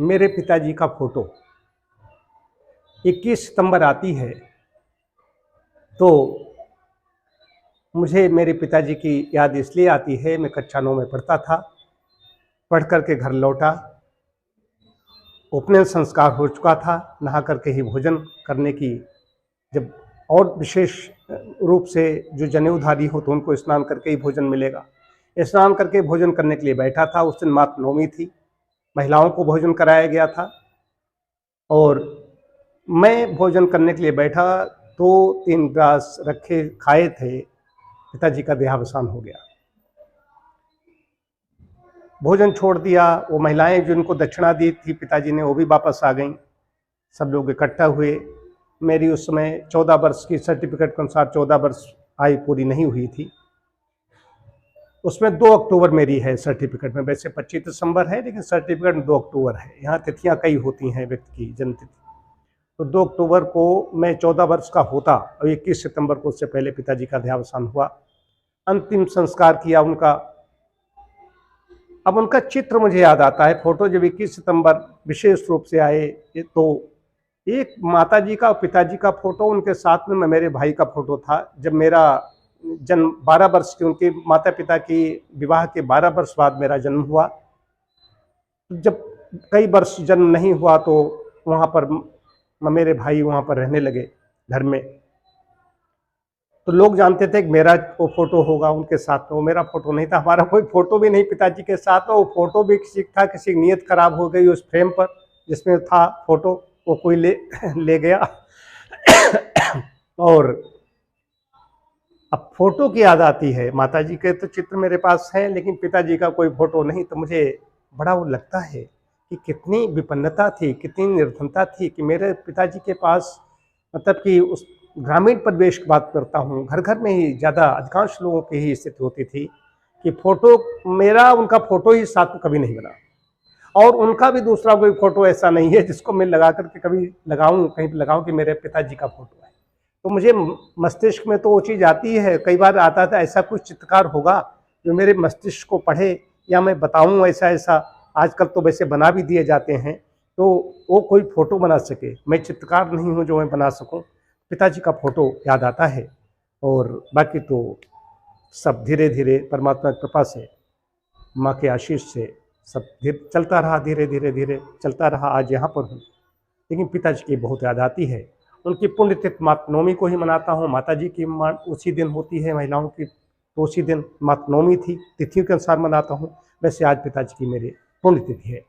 मेरे पिताजी का फोटो 21 सितंबर आती है तो मुझे मेरे पिताजी की याद इसलिए आती है। मैं कक्षा 9 में पढ़ता था, पढ़ कर के घर लौटा, उपनयन संस्कार हो चुका था, नहा करके ही भोजन करने की, जब और विशेष रूप से जो जनेऊधारी हो तो उनको स्नान करके ही भोजन मिलेगा। स्नान करके भोजन करने के लिए बैठा था। उस दिन मात्र नवमी थी, महिलाओं को भोजन कराया गया था और मैं भोजन करने के लिए बैठा। 2-3 ग्लास रखे खाए थे, पिताजी का देहावसान हो गया। भोजन छोड़ दिया। वो महिलाएं जिनको दक्षिणा दी थी पिताजी ने, वो भी वापस आ गईं। सब लोग इकट्ठा हुए। मेरी उस समय 14 वर्ष की सर्टिफिकेट के अनुसार 14 वर्ष आयु पूरी नहीं हुई थी। उसमें 2 अक्टूबर मेरी है सर्टिफिकेट में, वैसे 25 दिसंबर है लेकिन सर्टिफिकेट में 2 अक्टूबर है। यहाँ तिथियाँ कई होती हैं व्यक्ति की जन्म तिथि। तो 2 अक्टूबर को मैं 14 वर्ष का होता और 21 सितंबर को उससे पहले पिताजी का देहावसान हुआ। अंतिम संस्कार किया उनका। अब उनका चित्र मुझे याद आता है। फोटो जब 21 सितंबर विशेष रूप से आए तो एक माताजी का और पिताजी का फोटो, उनके साथ में मेरे भाई का फोटो था। जब मेरा जन्म 12 वर्ष की, उनके माता पिता की विवाह के 12 वर्ष बाद मेरा जन्म हुआ। जब कई वर्ष जन्म नहीं हुआ तो वहाँ पर मेरे भाई वहाँ पर रहने लगे घर में, तो लोग जानते थे कि मेरा वो फोटो होगा उनके साथ में। वो मेरा फोटो नहीं था, हमारा कोई फोटो भी नहीं पिताजी के साथ। वो फोटो भी किसी था, किसी की नीयत खराब हो गई उस फ्रेम पर जिसमें था फोटो, वो कोई ले गया। और अब फोटो की याद आती है। माताजी के तो चित्र मेरे पास है लेकिन पिताजी का कोई फोटो नहीं। तो मुझे बड़ा वो लगता है कि कितनी विपन्नता थी, कितनी निर्धनता थी कि मेरे पिताजी के पास, मतलब कि उस ग्रामीण परिवेश की बात करता हूँ, घर घर में ही ज़्यादा अधिकांश लोगों की ही स्थिति होती थी कि फोटो मेरा, उनका फोटो ही साथ में कभी नहीं बना। और उनका भी दूसरा कोई फोटो ऐसा नहीं है जिसको मैं लगा करके कभी लगाऊं, कहीं पर लगाऊं कि मेरे पिताजी का फोटो है। तो मुझे मस्तिष्क में तो वो चीज़ आती है। कई बार आता था ऐसा कुछ चित्रकार होगा जो मेरे मस्तिष्क को पढ़े या मैं बताऊं ऐसा ऐसा। आजकल तो वैसे बना भी दिए जाते हैं, तो वो कोई फ़ोटो बना सके। मैं चित्रकार नहीं हूँ जो मैं बना सकूँ। पिताजी का फ़ोटो याद आता है और बाकी तो सब धीरे धीरे परमात्मा की कृपा से, माँ के आशीष से सब चलता रहा, धीरे धीरे धीरे चलता रहा। आज यहाँ पर हूँ। लेकिन पिताजी की बहुत याद आती है। उनकी पुण्यतिथि मात्र नवमी को ही मनाता हूँ। माताजी की उसी दिन होती है, महिलाओं की तो उसी दिन मात्र नवमी थी, तिथियों के अनुसार मनाता हूँ। वैसे आज पिताजी की मेरी पुण्यतिथि है।